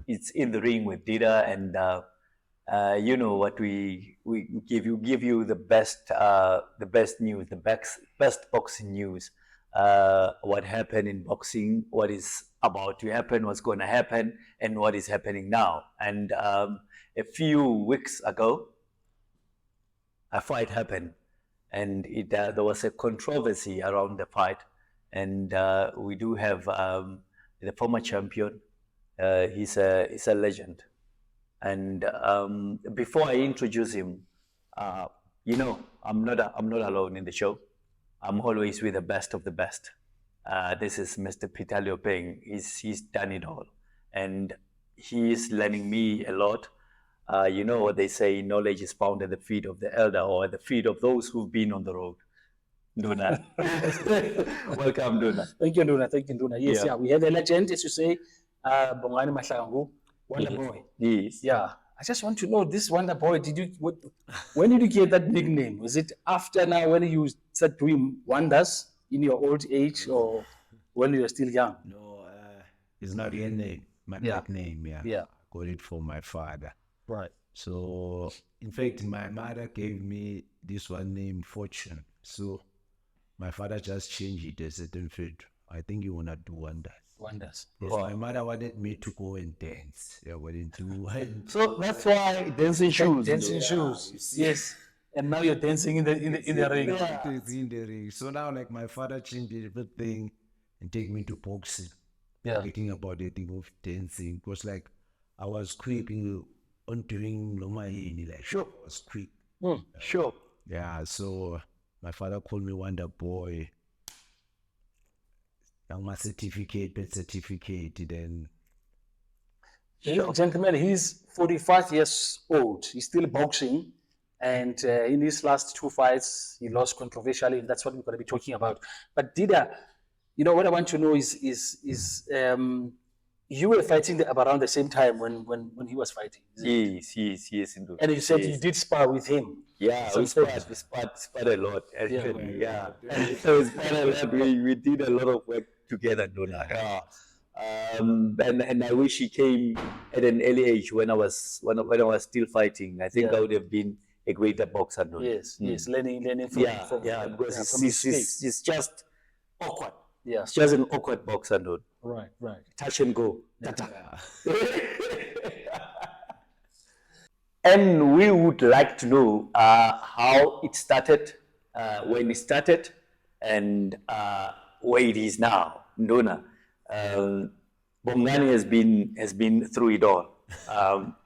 It's in the ring with Dida, and you know what we give you the best news, the best boxing news. What happened in boxing, what is about to happen, what's going to happen, and what is happening now. And a few weeks ago, a fight happened, and there was a controversy around the fight. And we do have the former champion. He's a legend. And before I introduce him, you know, I'm not alone in the show. I'm always with the best of the best. This is Mr. Peter Leopeng. He's done it all, and he's learning me a lot. You know what they say: knowledge is found at the feet of the elder, or at the feet of those who've been on the road. Duna, welcome, Duna. Thank you, Duna. Thank you, Duna. Yes, yeah. We had a legend, as you say, Bongani Mahlangu, Wonder Boy. Yes. Yeah. I just want to know, this Wonder Boy, when did you get that nickname? Was it after now when you start doing wonders in your old age, or when you were still young? No, it's not your name, my nickname. Yeah. I got it from my father. Right. So, in fact, my mother gave me this one name, Fortune. So, my father just changed it a certain fit. I think you wanna do wonders. Wonders. Yes, my mother wanted me to go and dance. Yeah, wanted to. So that's why dancing shoes. Dancing shoes. Yes. And now you're dancing in the ring. Yeah. In the ring. So now, like, my father changed everything and take me to boxing. Yeah. Thinking about the thing of dancing, because like I was quick on doing like Sure. I was quick. Sure. Yeah. So my father called me Wonder Boy. My certificate, birth certificate, then. Sure. Gentlemen, he's 45 years old. He's still boxing. And in his last 2 fights, he lost controversially. And that's what we're going to be talking about. But Dida, you know, what I want to know is you were fighting around the same time when he was fighting. Yes, indeed. And you said you did spar with him. Yeah, we sparred a lot, actually. Yeah. So we sparred a lot. We did a lot of work together, Dona. Yeah. And I wish he came at an early age when I was still fighting. I think I would have been a greater boxer. Dona. Yes, learning from because it's just awkward. Yeah. It's just an awkward boxer, Dona. Right. Touch and go. And we would like to know how it started, when it started, and where it is now. Ndona, Bongani has been through it all.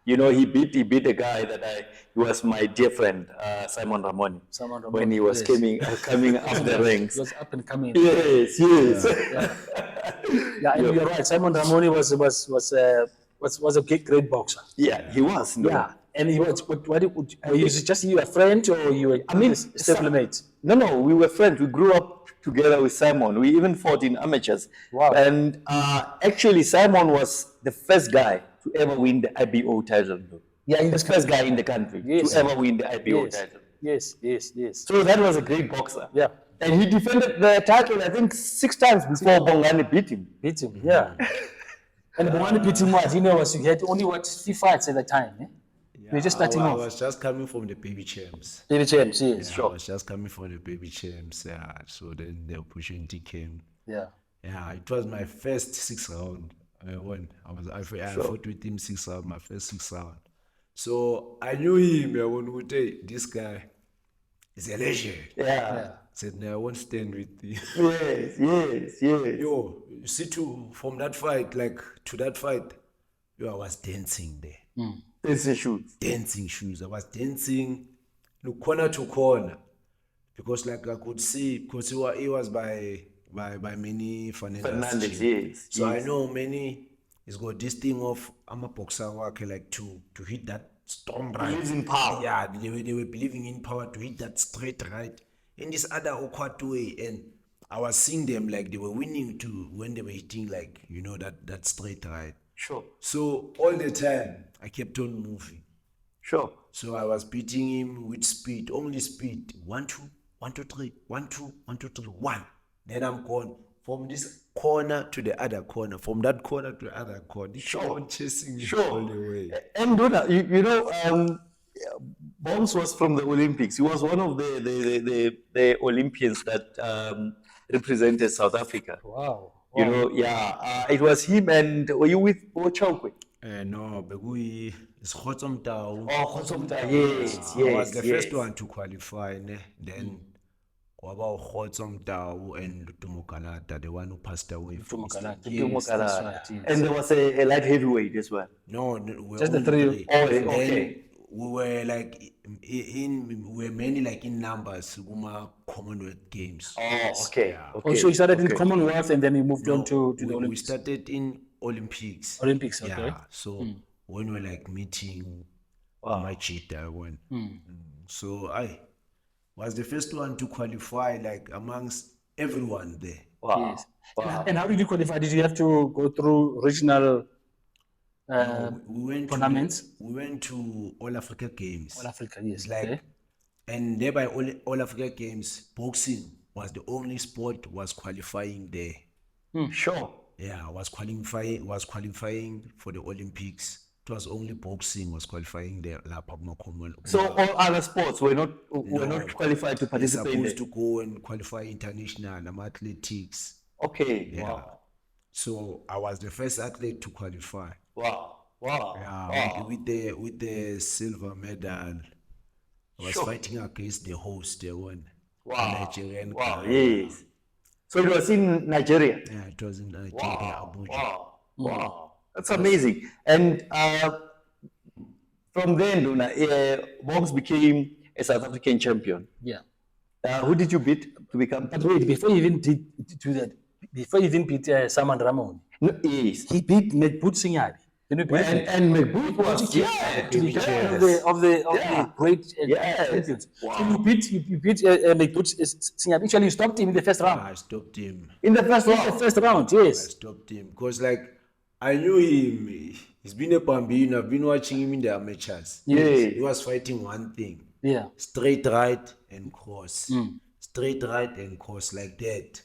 You know, he beat a guy that he was my dear friend, Simon Ramoni, when he was coming up the ranks. He was up and coming. Yes. Yeah, and you're right. Simon Ramoni was a great boxer. Yeah, he was. No? Yeah, and he was. Was it just you a friend, or you were? I mean, mates? No, we were friends. We grew up together with Simon. We even fought in amateurs. Wow. And actually, Simon was the first guy to ever win the IBO title. Yeah, the first guy in the country to ever win the IBO title. Yes. So that was a great boxer. Yeah. And he defended the title, I think, 6 times before Bongani beat him. Yeah. And Bongani beat him what? You know, you had only 3 fights at the time. Eh? You're just starting off. I was just coming from the baby champs. Baby champs, yes. Yeah, Sure. I was just coming from the baby champs. Yeah. So then the opportunity came. Yeah. Yeah, it was my first 6 round. I fought with him 6 rounds, my first 6 round. So I knew him. I would say, this guy is a legend. Yeah. Said, no, I won't stand with you. Yes. Yo, you see, from that fight, to that fight, I was dancing there. Dancing shoes. I was dancing corner to corner. Because I could see, because he was by Manny Fernandez. Yes. So I know Manny has got this thing of, I'm a boxer to hit that strong right. Believes in power. Yeah, they were believing in power to hit that straight right. In this other awkward way, and I was seeing them like they were winning too when they were hitting that straight right. Sure. So all the time I kept on moving. Sure. So I was beating him with speed, only speed. 1, 2, 1, 2, 3, 1, 2, 1, 2, 3, 1. Then I'm gone. from this corner to the other corner, from that corner to the other corner. He kept on chasing me all the way. And Dona, you know, Bongs was from the Olympics. He was one of the Olympians that represented South Africa. Wow. You know, it was him. And were you with Bochokwe? No, Begui is Khotsomtao. Oh, yes, I was yes, the yes. first one to qualify. Then Kwaba Khotsomtao and Lutumokalata, the one who passed away from Tumokalata. Eastern Cape. Yes, that's right, yes. And there was a light heavyweight as well. No, we Just the only three. Oh, And okay. then we were like we were mainly like in numbers, Guma Commonwealth Games. Oh, okay. okay. Also, he started in okay. Commonwealth and then he moved on to the we Olympics. started in Olympics. Olympics, okay. Yeah. So when we were like meeting my cheetah when so I was the first one to qualify like amongst everyone there. Wow. Yes. And how did you qualify? Did you have to go through regional We went tournaments? we went to All Africa Games. All Africa, yes. Like okay. and thereby all Africa Games, boxing was the only sport was qualifying there. Sure. Yeah, was qualifying for the Olympics. It was only boxing was qualifying there. So all other sports were not qualified to They're participate. supposed there. to go and qualify international. Athletics. Okay. Yeah. Wow. So I was the first athlete to qualify. Wow. Wow. Yeah, with the silver medal. I was fighting against the host, the one. Wow. Nigerian Wow. guy. Yes. So it was in Nigeria. Yeah, it was in Nigeria, Abuja. Wow. Wow. That's amazing. And from then, Dona, Bongs became a South African champion. Yeah. Who did you beat to become? But wait, before you even did do that, before you even beat Saman Ramon, No, yes. he beat Mekboot Singhabi. Can you believe it? And McBooth was To the of the great Yes. champions. Wow. So you beat Mekboot Singhabi. Actually, you stopped him in the first round. I stopped him. in the first The round. first round, I yes. stopped him because, like, I knew him. He's been a Bambino. I've been watching him in the amateurs. Yes. He was fighting one thing: Yeah. straight right and cross, straight right and cross like that.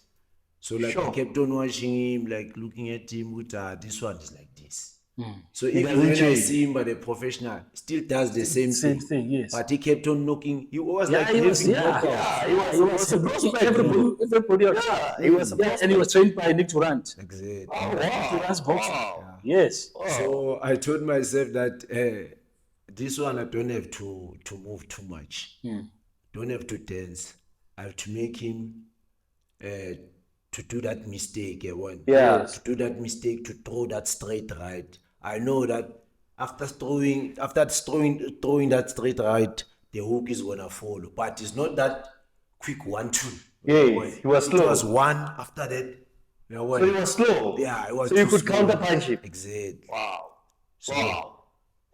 So, like, I kept on watching him, like looking at him with this one is like this. So even doesn't when I change. see him by a professional, still does the same thing, yes. But he kept on knocking. He was Yeah, like he was, having yeah, knockouts. he was a prospect. Everybody else. Yeah, he was a And he was trained by Nick Durant. Exactly. Nick Durant's boxing. Yes. So I told myself that this one I don't have to move too much. Don't have to dance. I have to make him to do that mistake. To do that mistake, to throw that straight right. I know that after throwing that straight right, the hook is gonna fall. But it's not that quick 1-2. Yes, he was It slow. was one after that. So he was slow. Yeah, it was. So you too could slow. counter punch him. Exactly. Wow. So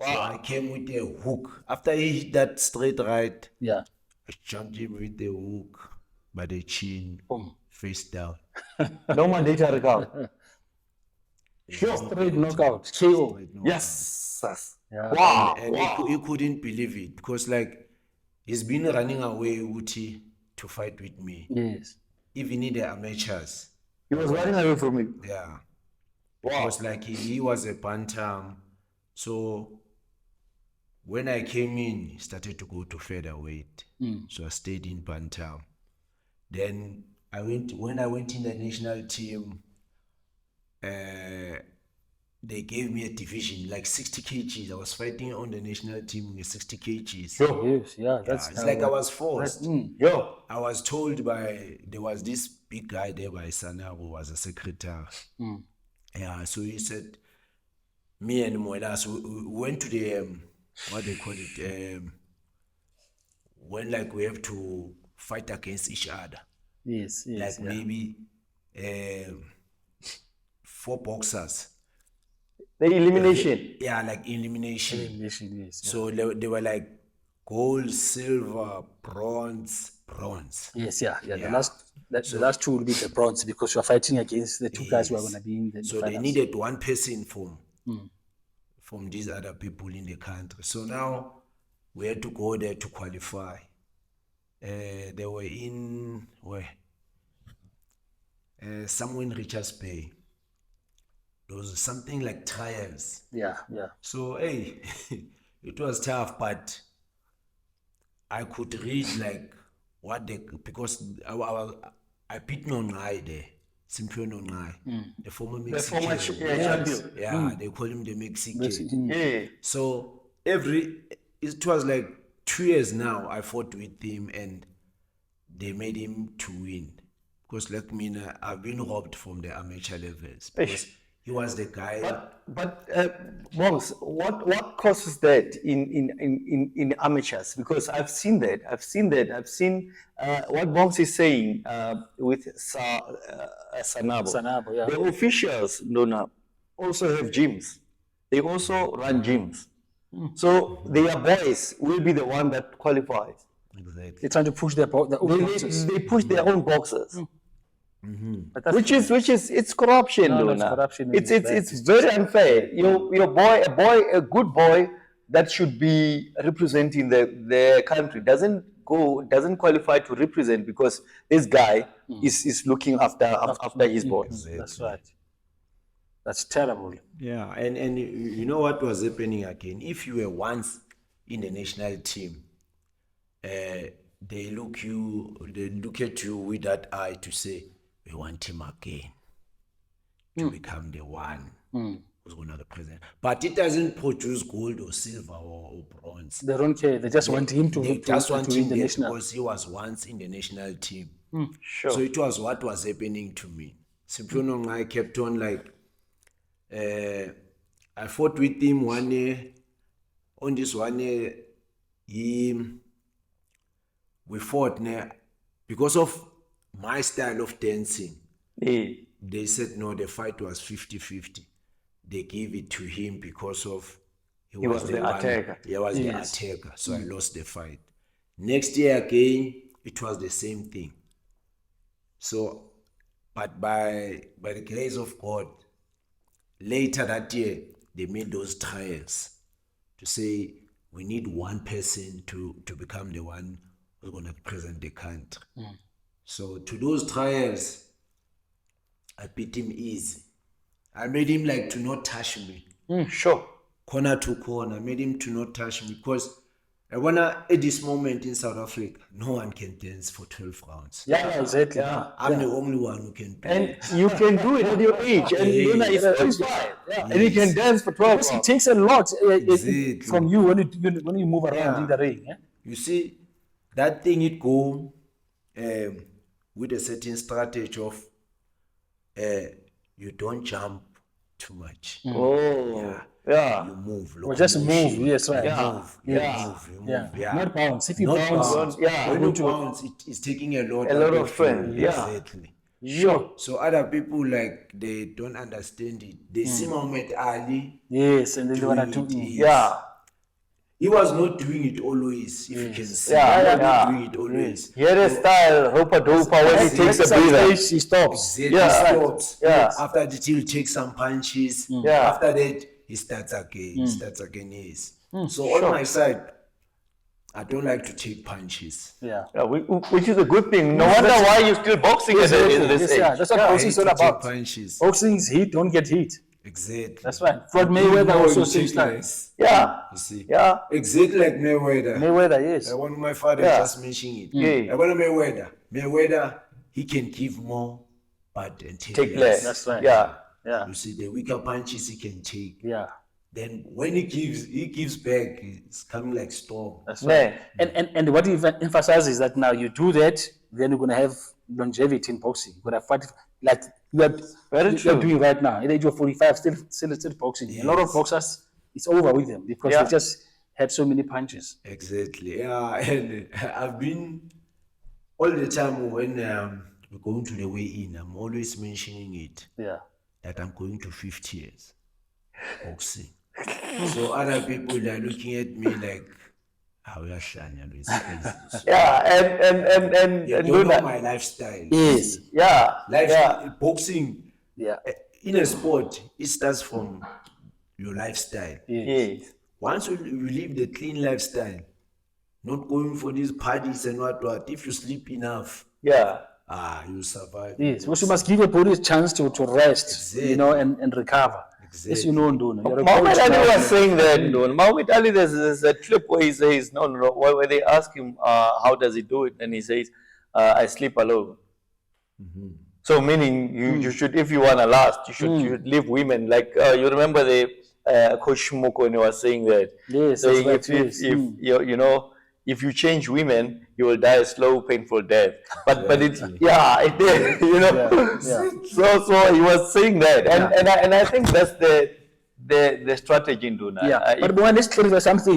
I came with a hook. After he hit that straight right, Yeah. I jumped him with the hook by the chin, face down. No mandatory count. Straight knockout. KO. Yes. Yeah. Wow. And he couldn't believe it because, like, he's been running away, Uti, to fight with me, Yes. even in the amateurs. He was running away from you. Yeah. Because, like, he was a bantam. So when I came in, he started to go to featherweight. So I stayed in bantam. Then when I went in the national team, they gave me a division like 60 kgs. I was fighting on the national team with 60 kgs. Yes. Yeah. That's It's like I was forced. Yo. I was told there was this big guy there by Sana who was a secretary. Yeah, so he said, me and Moedas, we went to the, what they call it, when like we have to fight against each other. Yes. Like maybe 4 boxers. The elimination. Yeah, like elimination. Yes. So they were like gold, silver, bronze. Yes. Yeah. The last two will be the bronze because you are fighting against the two guys who are going to be in the So finals. they needed one person from these other people in the country. So now we had to go there to qualify. They were in where? somewhere in Richards Bay. There was something like trials. Yeah. So, hey, it was tough, but I could read like what they, because I beat Nongai there, Simpion Nongai, the former Mexican. champion. Yeah, they call him the Mexican. Yeah. So it was like 2 years now I fought with him and they made him to win. Because like me, I've been robbed from the amateur levels. Because he was the guy. But Bongs, what causes that in amateurs? Because I've seen that. I've seen what Bongs is saying with Sanabo. Sanabo, yeah. The officials, Nona, also have gyms. They also run gyms. So their boys will be the one that qualifies. Exactly. They're trying to push their own boxes. They push their own boxers. But that's Which is it's corruption, No, Luna. it's corruption. It's very unfair. Your boy, a good boy that should be representing the country doesn't qualify to represent because this guy is looking after his boys. That's right. That's terrible. Yeah, and you know what was happening again? If you were once in the national team, they look at you with that eye to say, we want him again to become the one who's going to represent. But it doesn't produce gold or silver or bronze. They don't care. They just want him to They just want win him the there national. because he was once in the national team. Sure. So it was what was happening to me. Simpion I kept on like, I fought with him one year. On this one year, we fought because of my style of dancing. They said no, the fight was 50-50. They gave it to him because of he was the attacker. He was the attacker, so I lost the fight. Next year again, it was the same thing. So, but by the grace of God, later that year, they made those trials to say we need one person to become the one who's going to represent the country. So to those trials, I beat him easy. I made him like to not touch me. Sure. Corner to corner, I made him to not touch me because I wanna at this moment in South Africa, no one can dance for 12 rounds. Yeah, exactly. I'm the only one who can do And it. you can do it at your age. And Luna is 45. And you can dance for 12 Because it hours. takes a lot Exactly. from you when you move around in the ring. Yeah? You see, that thing it go with a certain strategy of you don't jump too much. Oh, You move. Or just move. locomotion. Yes, right. You move. Yeah. Not bounce. If you Not bounce, bounce. Yeah. When you bounce, it's taking a lot of you. strength, yeah. Exactly. sure. So other people like they don't understand it. They see Muhammad Ali. Yes, and then they want to do. yeah. He was not doing it always. If you can see, Yeah, he was yeah. not doing it always. Here is style, hopa dopa, when he takes a breather. He stops. Exactly. Yeah. He stops. Yeah. After that, he'll take some punches. Yeah. After that, he starts again. Yes. So on my side, I don't like to take punches. Yeah. Yeah, which is a good thing. No wonder why you're still boxing at this age. That's what boxing is all I hate to about. take punches. Boxing is hit, don't get hit. Exactly. That's right. Floyd Mayweather also you same take style. less. Yeah. You see. Yeah. Exactly like Mayweather. Mayweather, yes. I want my father Yeah. just mentioning it. Yeah. I want Mayweather. Mayweather, he can give more, but and Take less. That's right. Yeah. Yeah. You see, the weaker punches he can take. Yeah. Then when he gives back, it's coming like storm. That's right. Man. And what he emphasizes is that now you do that, then you're gonna have longevity in boxing. You're gonna fight like you're doing right now. At the age of 45, still boxing. Yes. A lot of boxers, it's over with them because Yeah. they just had so many punches. Exactly. Yeah, and I've been all the time when we're going to the weigh-in, I'm always mentioning it Yeah. that I'm going to 50 years boxing. So other people are looking at me like, how you are Shania, it's crazy. Yeah, and You don't know my lifestyle. Yes. yeah, Lifestyle, boxing, Yeah. in a sport, it starts from your lifestyle. yes, Once you live the clean lifestyle, not going for these parties and what, if you sleep enough, yeah, you survive. Yes, because you must give your body a chance to rest, you know, and recover. Yes, you know, Nduna. You're a Muhammad coach Ali now, was saying that, Muhammad Ali, there's a clip where he says, no, where they ask him, how does he do it? And he says, I sleep alone. So meaning you should, if you want to last, you should leave women. Like, you remember the Coach Moko when he was saying that. Yes, saying that's right, if you know, if you change women, you will die a slow, painful death. But it did, you know. So he was saying that, and I think that's the strategy in Duna. Yeah, but when let's clarify something.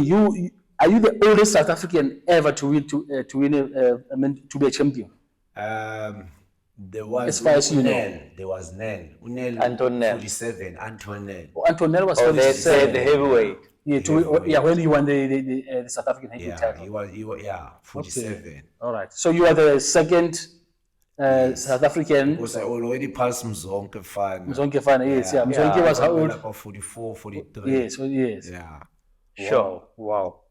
Are you the oldest South African ever to win to be a champion? There was As far as you know. There was Nel. Anton Nel. 47. Anton Nel. Oh, Anton Nel was They said 47. the heavyweight. Yeah, when he won the South African heavyweight title. He was 47. Okay. All right. So you are the second South African. Because I already passed Mzonke fan. Mzonke fan, yes, yeah. Mzonke was how old? About 44, 43. Yes, yes. Yeah. Sure. Wow.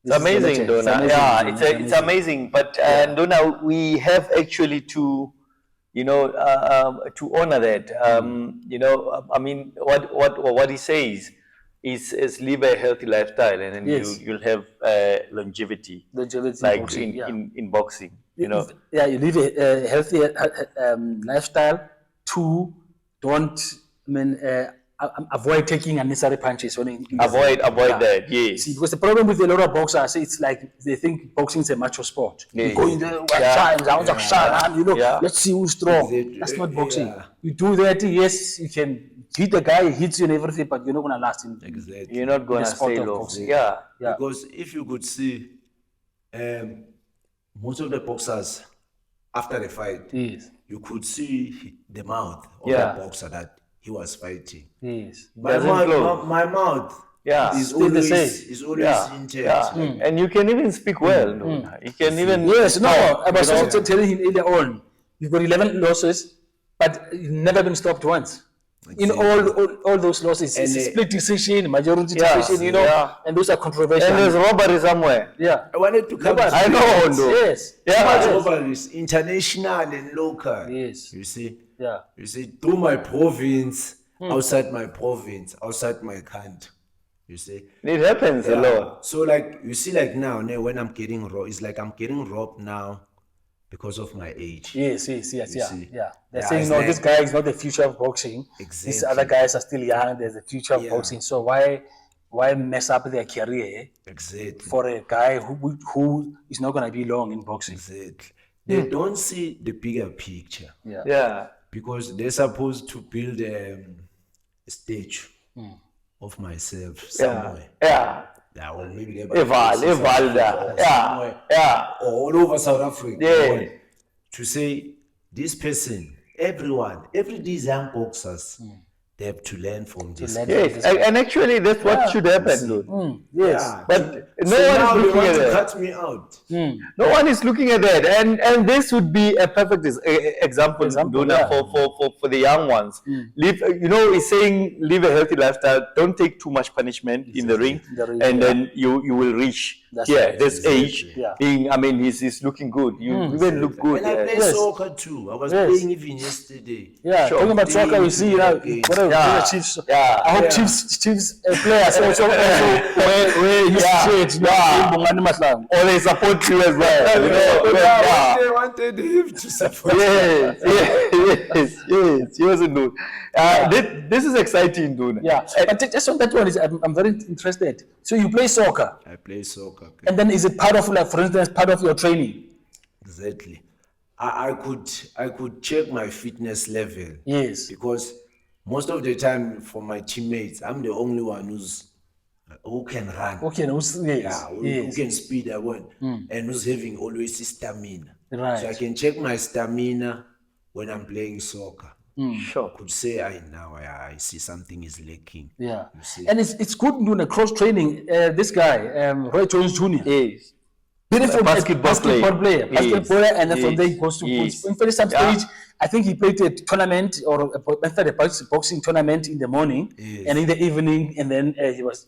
It's amazing, Dona. Yeah, it's amazing. But Dona, we have actually to, you know, to honor that. You know, I mean, what he says is live a healthy lifestyle, and then you'll have longevity. Longevity, like boxing, in boxing. You know. Yeah, you live a healthy lifestyle. Two, don't avoid taking unnecessary punches. Avoid that, yes. See, because the problem with a lot of boxers, it's like they think boxing is a macho sport. Yes. You go in there, you know, let's see who's strong. That's not boxing. Yeah. You do that, yes, you can hit the guy, he hits you and everything, but you're not going to last in. Exactly. You're not going to stay long. Yeah. Because if you could see, most of the boxers, after the fight, you could see the mouth of the boxer that he was fighting. Yes. My mouth is always intact. Yeah. And you can even speak well. You can even... Yes, I was also telling him earlier on, you've got 11 losses, but you've never been stopped once. In all those losses, it's a split decision, majority decision, you know, and those are controversial. And there's robbery somewhere. Yeah. I wanted to come. I know. Yes. Robberies, international and local. Yes. You see? Yeah. You see, through my province, outside my province, outside my country. You see? It happens a lot. So like, you see like now, when I'm getting robbed, it's like I'm getting robbed now because of my age. Yes. They're saying, no, this guy is not the future of boxing. Exactly. These other guys are still young. There's the future of boxing. So why mess up their career for a guy who is not going to be long in boxing? Exactly. They don't see the bigger picture. Yeah. Because they're supposed to build a statue of myself somewhere. Yeah. Or maybe Evalda. Yeah. All over South Africa. Yeah. To say this person, every these young boxers, they have to learn from this. Yes, and actually that's what should happen. Yes. But no one is looking at that. Cut me out. No one is looking at that, and this would be a perfect example Dona, for the young ones. Live, you know, he's saying live a healthy lifestyle. Don't take too much punishment in the ring, and then you will reach this age. Being, I mean, he's looking good. You even look good. And I play soccer too. I was playing even yesterday. Yeah, talking about soccer, we see Chiefs. I hope Chiefs players also where you straight. Bongani Mahlangu. Or they support you as well. They wanted him to support. Yes. He wasn't good. This is exciting, dude. Yeah, but just on that one, I'm very interested. So you play soccer. I play soccer. And then is it part of, like, for instance, part of your training? Exactly. I could check my fitness level. Yes. Because most of the time for my teammates, I'm the only one who can run. Who can speed I want, and who's having always stamina. Right. So I can check my stamina when I'm playing soccer. Sure. I could say I see something is lacking. Yeah. And it's good doing a cross training. This guy, Roy Jones Jr. Yes. Beautiful basketball player. And then from there he goes to in fact, some stage, I think he played a tournament or a boxing tournament in the morning and in the evening, and then he was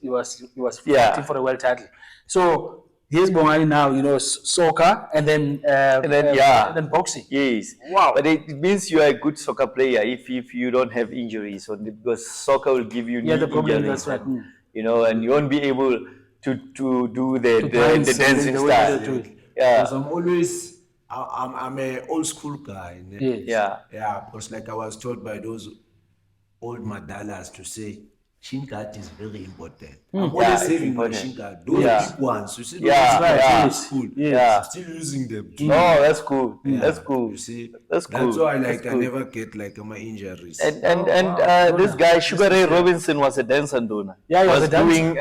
fighting for a world title. So here's Bongani now, soccer and then and then boxing. Yes. Wow. But it means you are a good soccer player if you don't have injuries, because soccer will give you knee the problem injuries, that's right. and you won't be able to do the dancing the way style. they do it. Yeah. Because I'm always, I'm a old school guy. Yes. Yeah. Because like I was taught by those old madalas to say, shin guard is very important. I'm always Yeah, saving it's my important. shin guard. Those Yeah. big ones, you see, those Yeah, ones yeah. in school. Yeah. I'm still using them. Oh, that's cool. That's cool. You see, That's cool. That's why That's I cool. never get like my injuries. And wow. this guy Sugar Ray Robinson was a dancer, Nduna. Yeah, he was a dancer. doing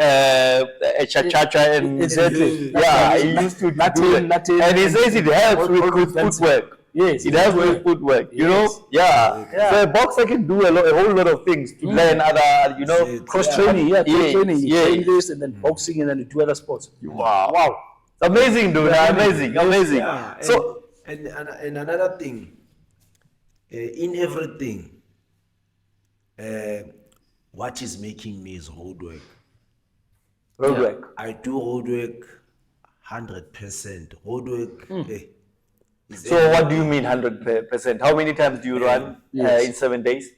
a cha-cha-cha and Exactly. yeah, he used to do Latin, it. And he says it helps with dancing. footwork. Yes, It helps with footwork. You know, Yeah. So a boxer can do a whole lot of things to learn other, cross training, cross training. You Yes. train this and then boxing and then you do other sports. Wow. It's amazing, dude. Amazing. Yeah, So and another thing, in everything, what is making me is hard work. road work. I do hard work 100%. Hard work. Is So what do you mean 100%? How many times do you run in 7 days?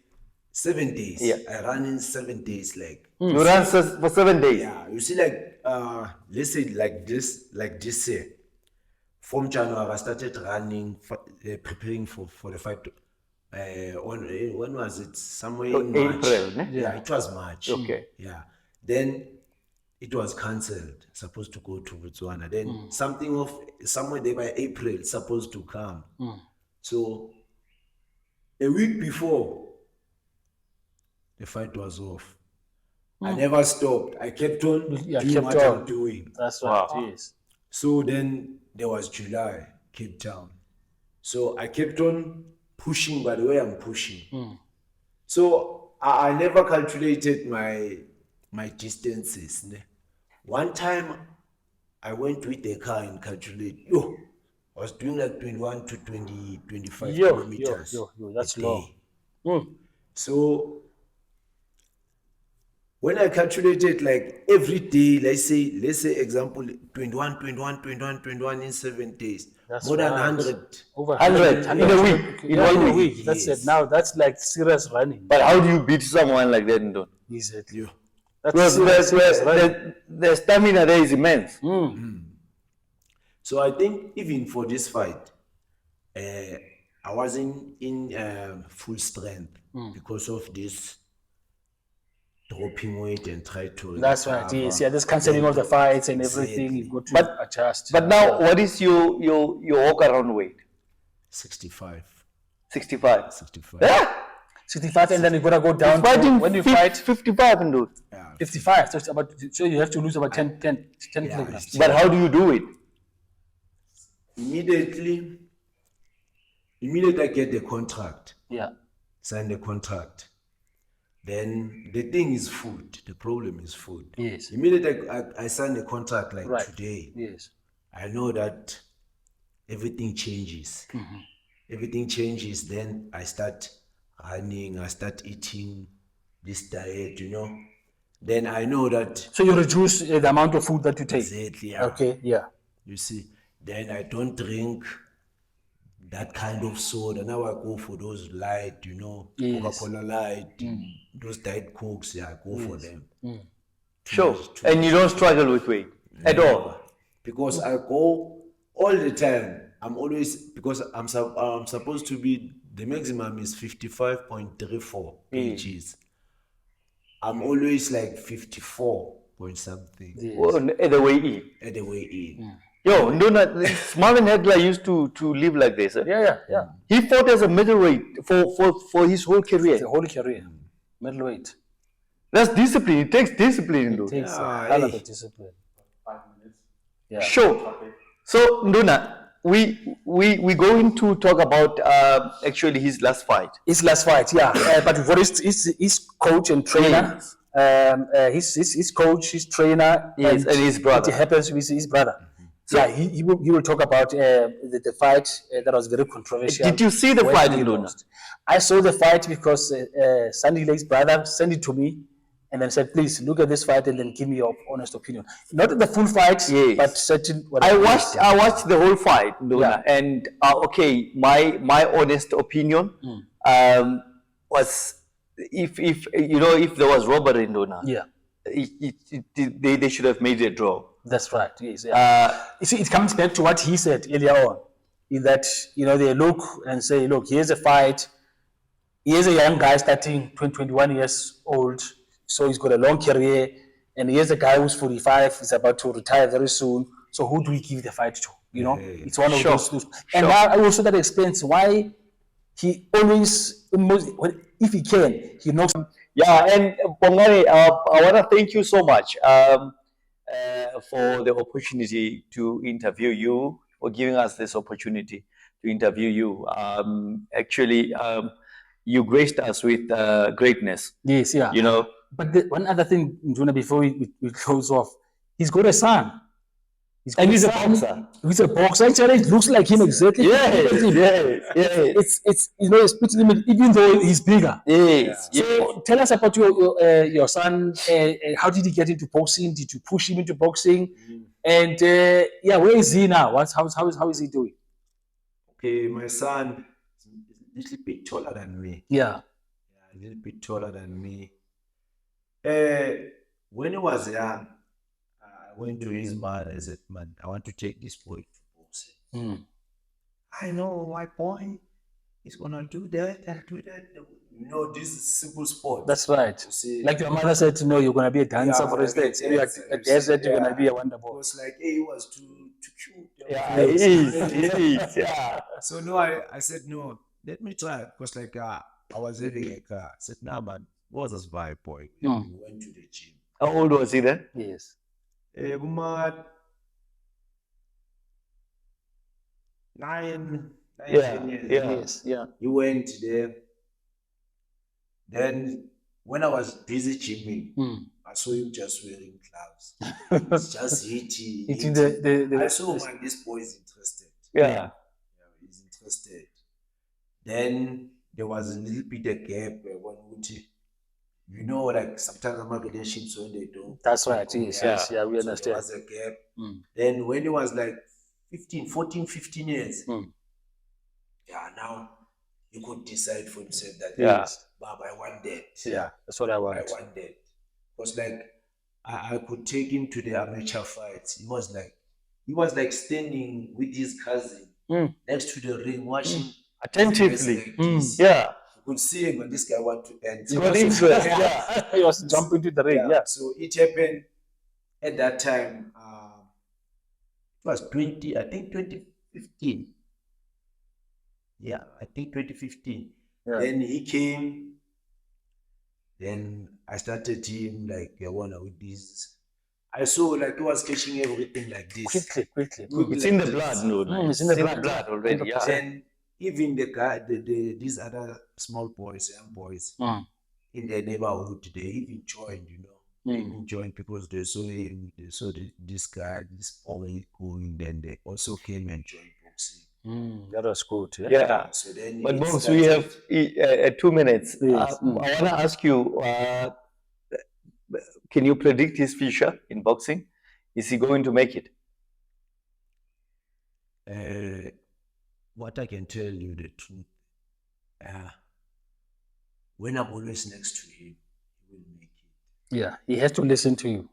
7 days. Yeah. I run in 7 days. Like You run for 7 days. yeah, you see, like let's say like this year. From January, I started running, preparing for the fight. When was it? Somewhere in March. April, ne? Yeah, it was March. Okay. Yeah. Then it was cancelled. Supposed to go to Botswana. Then somewhere there by April, it's supposed to come. So a week before, the fight was off. I never stopped. I kept on doing what I'm doing. That's right. Yes. So then there was July, Cape Town. So I kept on pushing by the way I'm pushing. So I never calculated my distances. One time I went with a car and calculated, I was doing like 21 to 25 kilometers. That's a low. day. So when I calculated like every day, let's say example 21 in 7 days. That's more than right. 100. Over 100 in a week. In 1 week. That's Yes. it. Now that's like serious running. But how do you beat someone like that, Ndo? Exactly. Yeah. That's Because serious running. the stamina there is immense. So I think even for this fight, I wasn't in full strength because of this dropping weight and try to. That's right. recover. Yes. Yeah. This cancelling of the fights and everything. You've got to adjust. But now, what is your walk around weight? 65. 65. 65. Yeah. 65, and then you're gonna go down to Fighting when you fight 55, Ndo. Yeah. 55. So you have to lose about 10 kilograms. But how do you do it? Immediately I get the contract, Yeah. sign the contract. Then the thing is food. The problem is food. Yes. Immediately I sign the contract like Right. today. Yes. I know that everything changes. Everything changes. Then I start running. I start eating this diet. Then I know that So you reduce the amount of food that you take. exactly. Yeah. Okay. Yeah. You see. Then I don't drink that kind of soda. Now I go for those light, Yes. Coca-Cola light, those diet cokes. Yeah, I go for them. Sure. And you don't struggle with weight at all. Because I go all the time. I'm always, because I'm supposed to be, the maximum is 55.34 kgs. I'm always like 54 point something Well, at the way in. at the way in. Yo, Nduna, Marvin Hagler used to live like this. Yeah. He fought as a middleweight for his whole career. The whole career. Middleweight. That's discipline. It takes discipline, It Ndo. takes Yeah, a hell of a hey. discipline. Sure. So, Nduna, we going to talk about actually his last fight. His last fight, yeah. But for his coach and trainer, his coach, his trainer, Yes, and his brother. It happens with his brother. Yeah, he will talk about the fight that was very controversial. Did you see the when fight, he Nduna? lost. I saw the fight because Sandy Lake's brother sent it to me, and then said, please look at this fight and then give me your honest opinion. Not the full fight, Yes. but certain. I watched the whole fight, Nduna, and okay, my honest opinion was if there was robbery in Nduna, they should have made it a draw. That's right. Yes. Yeah. You see, it comes back to what he said earlier on, in that they look and say, look, here's a fight. Here's a young guy starting 21 years old, so he's got a long career, and here's a guy who's 45, he's about to retire very soon. So who do we give the fight to? It's one of those. And now also that explains why he always, if he can, he knocks. Yeah, and Bongani, I want to thank you so much for the opportunity to interview you, for giving us this opportunity to interview you. Actually, you graced us with greatness. Yes, yeah. But one other thing, Nduna, before we close off, he's got a son. He's a boxer. He's a boxer. Actually, it looks like him exactly. Yes. It's it's putting him, even though he's bigger. Yes. So tell us about your son. How did he get into boxing? Did you push him into boxing? And where is he now? How is he doing? Okay, my son is a little bit taller than me. Yeah, a little bit taller than me. When he was young, I went to his mother and said, man, I want to take this boy to boxing. I know my boy is going to do that and do that. This is simple sport. That's right. Like your mother said, you're going to be a dancer, for instance. You're a desert, you're going to be a wonder boy. It was like, he was too cute. Yeah, it is. Yeah. So no, I said, no, let me try. Because I was having a car. I said, nah, man, what was my boy? We went to the gym. How old was he then? Yes. 9 years. Yes. Yeah. He went there. Then when I was busy gymming, I saw him just wearing gloves. Just hitting. I saw, man, this boy is interested. Yeah. He's interested. Then there was a little bit of gap where one would, like sometimes I'm not relationships when they don't. That's right. Yes. Yeah, we understand. So there was a gap. Then when he was like 15 years, now he could decide for himself that, Bob, I want that. Yeah, that's what I want. I want that. Because I could take him to the amateur fights. He was like standing with his cousin next to the ring, watching attentively. Yeah. You could see him when this guy want to end. He was interested. He was jumping to the ring. Yeah. So it happened at that time. It was 2015. Yeah, I think 2015. Yeah. Then he came. Then I started him with this. I saw he was catching everything like this. Quickly. It's in the blood, it's in the blood already. Yeah. Then even the guy, these other small boys, young boys in their neighborhood, they even joined, They even joined because they saw this guy, this boy going. Then they also came and joined boxing. That was good. Yeah. So then, but Bones, we have 2 minutes. Yes. I want to ask you, can you predict his future in boxing? Is he going to make it? What I can tell you the truth, when I'm always next to him, he will make it. Yeah, he has to listen to you.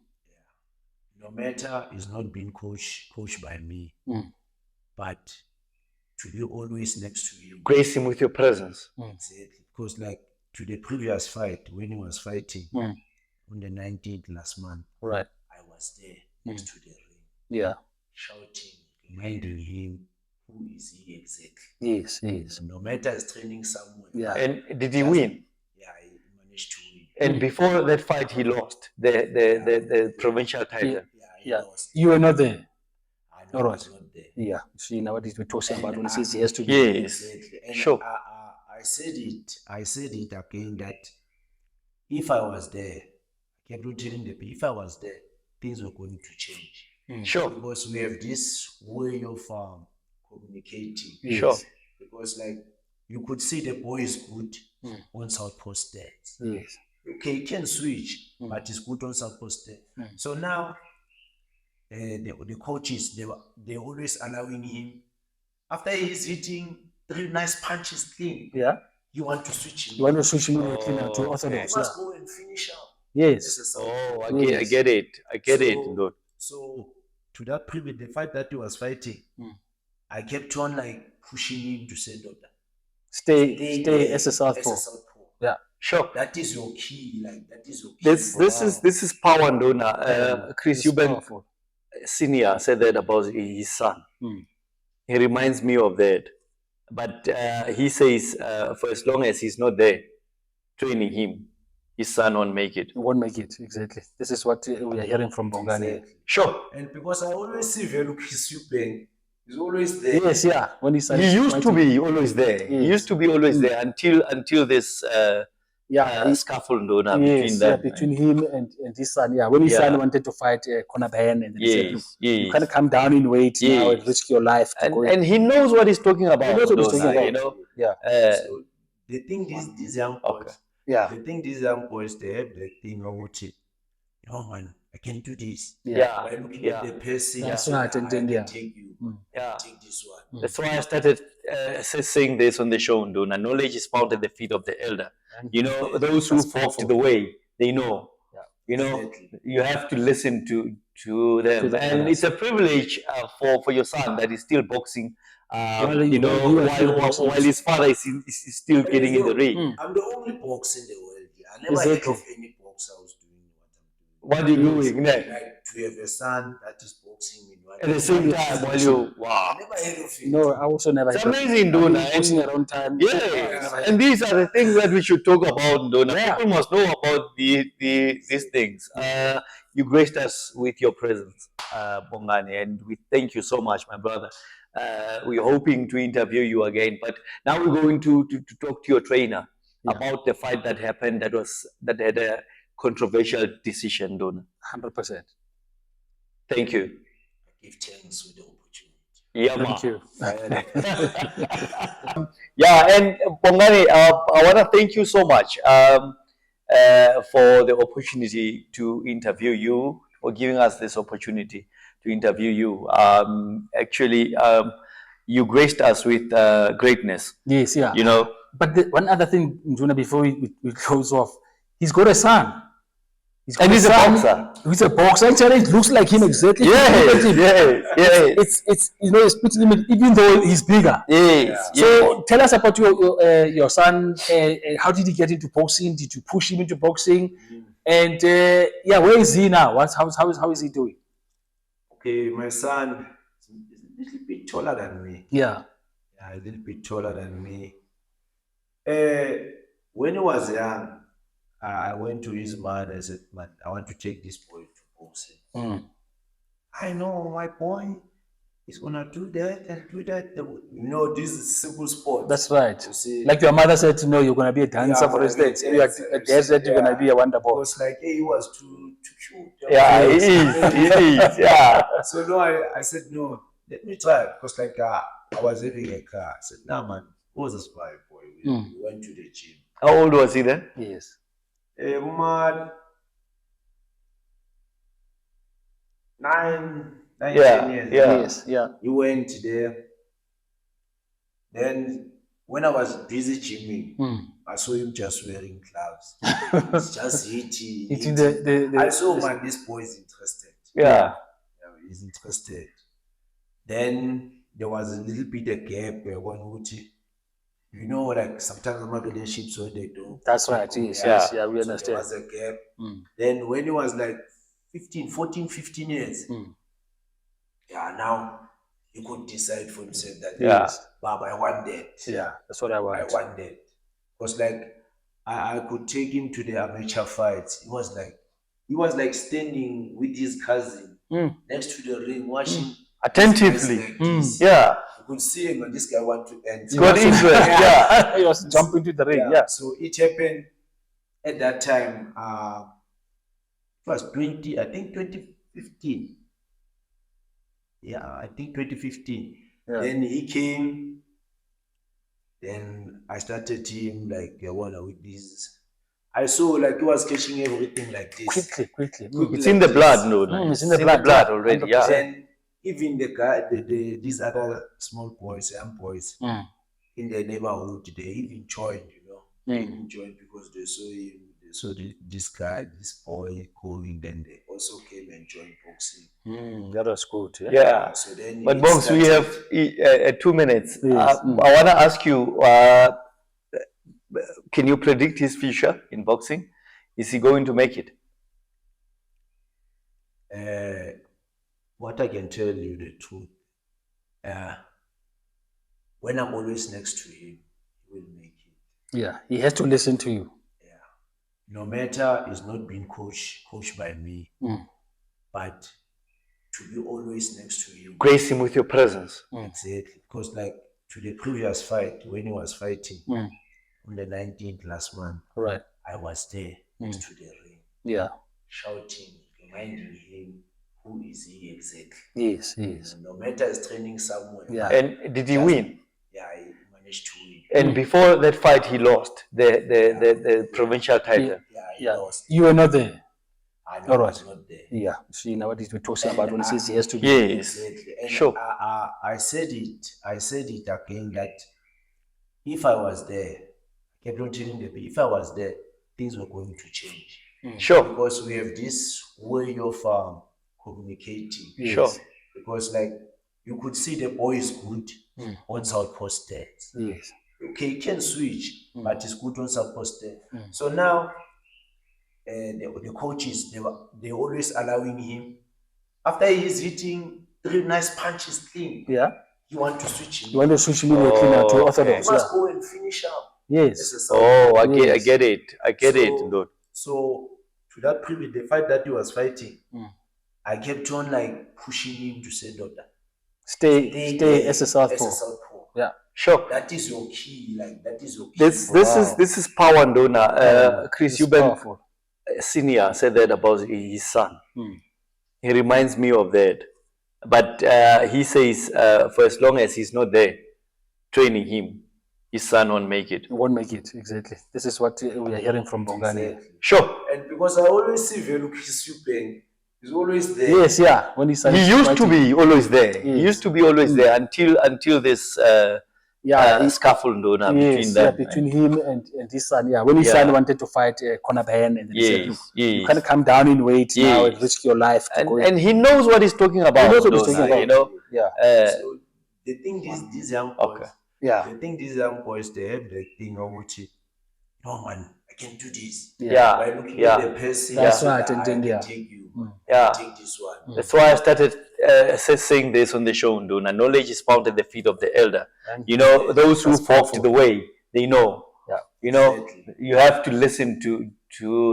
Yeah. No matter he's not being coached by me, but to be always next to him. Grace him with your presence. Exactly. Because to the previous fight, when he was fighting on the 19th last month, right, I was there next to the ring. Yeah. Shouting, reminding him who is he exactly. Yes. No matter he's training somewhere. Yeah. And did he win? Yeah, he managed to win. And before that fight, he lost the provincial title. He lost. You were not there. I was not there. Yeah. See, now what we're talking about when he says he has to be. Yes. And sure. I said it again that if I was there, I kept on telling the people, if I was there, things were going to change. Sure. Because we have this way of communicating. Sure. Because you could see the boy is good on South Post Dads. Yes. okay, he can switch, but he's good on support there. So now the coaches, they always allowing him, after he's hitting 3 nice punches clean, Yeah. you want to switch him. You want to switch him to orthodox. You Yeah. must go and finish up. Yes. Oh, I Yes. get it. I get it, So- dude. So to that previous, the fight that he was fighting, I kept on like pushing him to say, "Doctor, Stay as a southpaw. Yeah. Sure. That is your key. Like that is your key. This is power, Ndona. Chris It's Eubank powerful. Senior said that about his son. He reminds me of that. But he says, for as long as he's not there training him, his son won't make it. He won't make it. Exactly. This is what we are hearing from Bongani. Exactly. Sure. And because I always see Velu Chris Eubank, he's always there. Yes, yeah. When he started He used to fighting. be always there. He Yes. used to be always there until this scuffle, Ndona, between Yes, them. between him and his son. Yeah, when his son Yeah. wanted to fight Conor Ben, and then he said, "Look, Yes, you yes. can't come down in weight now and Yes. risk your life to go." And he knows what he's talking about. He knows what he's talking Ndona, about. you know. Yeah. So the thing is, these young boys, Okay. Yeah. the thing these young boys, they have the thing of what you know, man, I can do this. Yeah. By looking Yeah. at the person, That's I right, can and then, yeah. take you, Yeah. take this one. That's why I started saying this on the show, Ndona. Knowledge is found at the feet of the elder. You know, those who That's walked powerful. the way, they know. Yeah. You know, Definitely. you have to listen to them. To the And elders. it's a privilege for your son that he's still boxing. While You know, you are still boxing. while his father is still getting in the ring. I'm the only boxer in the world. I never heard Exactly. of any boxer who's doing what I'm What doing. are you doing? Yeah. Like to have a son that is boxing in one At the same time, while you wow. I never heard of it. No, I also never. It's heard of it. amazing, I've been Ndona. boxing And around time. yes, and these are the things that we should talk about, Ndona. Yeah. People must know about these things. You graced us with your presence, Bongani, and we thank you so much, my brother. We're hoping to interview you again, but now we're going to talk to your trainer about the fight that happened that had a controversial decision, Ndona. 100%. Thank you. I give thanks for the opportunity. Yeah, Thank you. Yeah, and Bongani, I want to thank you so much for the opportunity to interview you, for giving us this opportunity to interview you. Actually, you graced us with greatness. Yes, yeah. You know, But one other thing, Njuna, before we close off, he's got a son. and he's a boxer. He's a boxer. Actually, it looks like him exactly. Yes, yes. It's you know, it's putting him even though he's bigger. Yes. So tell us about your son. How did he get into boxing? Did you push him into boxing? And yeah, where is he now? How is he doing? Okay, my son is a little bit taller than me. Yeah. Yeah, a little bit taller than me. When he was young, I went to his mother. I said, "Man, I want to take this boy to boxing. I know my boy is gonna do that and do that. You know, this is simple sport. That's right. You see, Like your mother said, no, you're gonna be a dancer, for instance. Your dad said you're gonna be a wonder it boy. was like, hey, he was too cute. Yeah, he is. Yeah. So no, I said no. Let me try because like I was having a car. I said, nah, man, what's this boy? We went to the gym. How old was he then? Yes. Man, 9, 10 years. Yeah. Yes. Yeah. He went there. Then when I was busy gymming, I saw him just wearing gloves. He's just hitting. Hitting the I saw, man, this boy is interested. Yeah. Yeah, he's interested. Then there was a little bit of gap where one would, you know, like sometimes my relationships when they do. That's right. Yes. Yeah. Yes. Yeah. We So there understand. was a gap. Then when he was like 15 years, yeah, now he could decide for himself that, Yeah. Bob, I want that. Yeah. That's what I I want. want that. Because like I could take him to the amateur fights. He was like standing with his cousin next to the ring, watching Attentively. like this. Yeah. You could see him and this guy want to end. Got interest. Yeah. He was jumping to the ring. Yeah. So it happened at that time. It was 2015. Yeah, I think 2015. Yeah. Then he came. Then I started him like with this I saw like he was catching everything like this. Quickly. It's in the blood, no? It's in the blood, blood yeah, already. 100%. Yeah. Then even the guy, these other small boys, young boys in the neighborhood, they even joined, They even joined because they saw him. They saw this guy, this boy going. Then they also came and joined boxing. That was good. Yeah. Yeah. So then But it Bongs, we started. have 2 minutes. Yes. I want to ask you, can you predict his future in boxing? Is he going to make it? What I can tell you the truth, when I'm always next to him, he will make it. Yeah, he has to listen to you. Yeah. No matter he's not being coached by me, but to be always next to him. Grace him with your presence. Exactly. Because like to the previous fight, when he was fighting on the 19th last month, Right. I was there next to the ring. Yeah. Shouting, reminding him who is he exactly. Yes. No matter he's training somewhere. Yeah. And did he win? Yeah, he managed to win. And before that fight, he lost the provincial title. Yeah, he Yeah. lost. You were not there. I All right. was not there. Yeah. See now what he's talking about when he says he has to be. Yes. Exactly. And Sure. I said it again that if I was there, I kept on telling the people, if I was there, things were going to change. Sure. Because we have this way of communicating. Yes. Sure. Because like you could see the boy is good on Southpost there. Yes. Okay, he can switch, but he's good on Southpost there. So now the coaches, they're always allowing him. After he's hitting 3 nice punches clean, Yeah. you want to switch him. You want to switch immediately now to He orthodox. must Yeah. go and finish up. Yes. Oh, I Yes. get it. I get it, dude. So to that previous, the fight that he was fighting, I kept on like pushing him to say, "Doctor, Stay as a southpaw. Yeah. Sure. That is your key. Like that is your key. This is power, Ndona. Chris, It's you've been powerful. senior said that about his son. He reminds me of that. But he says for as long as he's not there training him, his son won't make it. You won't make it. Exactly. This is what we are hearing from Bongani. Exactly. Sure. And because I always see Velukisupeng, he's always there. Yes, yeah. When he started He used to fighting. be always there. Yes. He used to be always there until this scuffle, Ndona, between them. between him and his son. Yeah, when his son wanted to fight Conor Ben, and then he said, "Look, you can't come down in weight now and risk your life." And he knows what he's talking about. He knows what he's Ndona, talking about. you know. Yeah. So the thing is, these young boys, Yeah. the thing these young boys, they have the thing of which, no man, I can do this. Yeah. By looking at the person, That's so right, that and I then, can take you. Yeah. Take this one. That's why I started saying this on the show, Ndona. Knowledge is found at the feet of the elder. You know, those who walked the way, they know. Yeah. You know, you have to listen to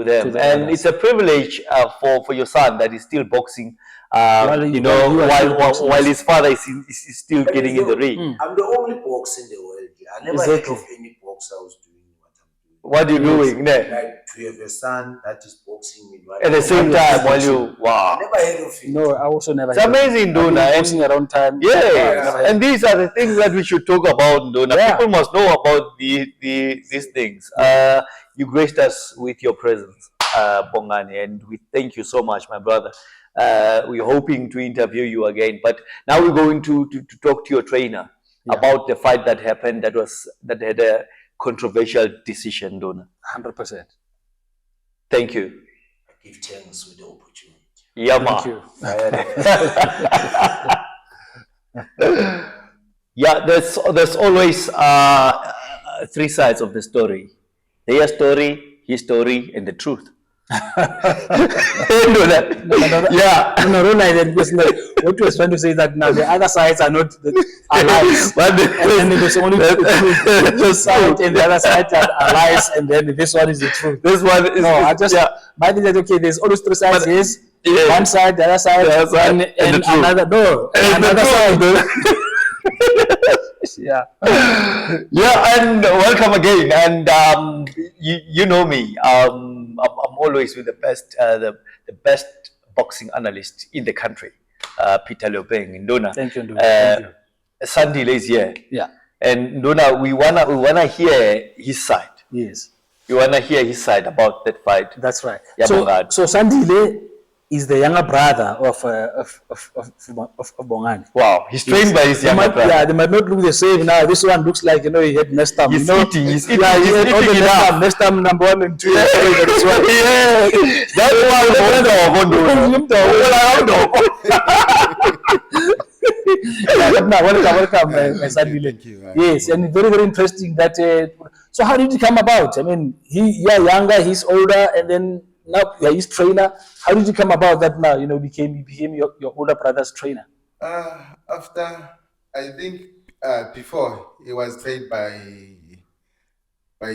them. the And elders. it's a privilege for your son that he's still boxing, While his father is still getting in the ring. I'm the only boxer in the world. I never heard of any boxer who's doing what I'm doing. What are you doing? Like to have a son that is boxing with At the same time, while you, wow. I never heard of it. No, I also never. It's amazing, Ndona. Boxing around time. Yeah, and these are the things that we should talk about, Ndona. Yeah. People must know about these things. You graced us with your presence, Bongani, and we thank you so much, my brother. We're hoping to interview you again, but now we're going to talk to your trainer about the fight that happened that had a controversial decision, Ndona. 100%. Thank you. I give thanks with the opportunity. Yeah, Thank you. Yeah, there's always 3 sides of the story: their story, his story, and the truth. You know that? Yeah. No, don't like that, because like, what you was trying to say is that now the other sides are not lies, and then there's only the side, and the other side are lies, and then this one is the truth. This one is my thing is that okay, there's always 3 sides. Yes, one side, the other side, and the truth. another another side. Yeah. Yeah, and welcome again. And you know me. I'm always with the best boxing analyst in the country, Peter Leopeng, Ndona. Thank you, Ndona. Thank you. Sandy is here. Yeah. And Ndona, we wanna hear his side. Yes. You wanna hear his side about that fight? That's right. Yeah, So Bongani. Sandile is the younger brother of Bongani. Wow, he's trained by his They younger might, brother. yeah, they might not look the same now. This one looks like, he had Nestam. He's eating, he's eating, Yeah, he's he had all the eating it up. Nestam number 1 and 2. Yeah, that's why Welcome, Sandile. Thank you. Yes, and very, very interesting that. So how did it come about? I mean, you're younger, he's older, and then now you're his trainer. How did it come about that now, he became your older brother's trainer? After, I think, before he was trained by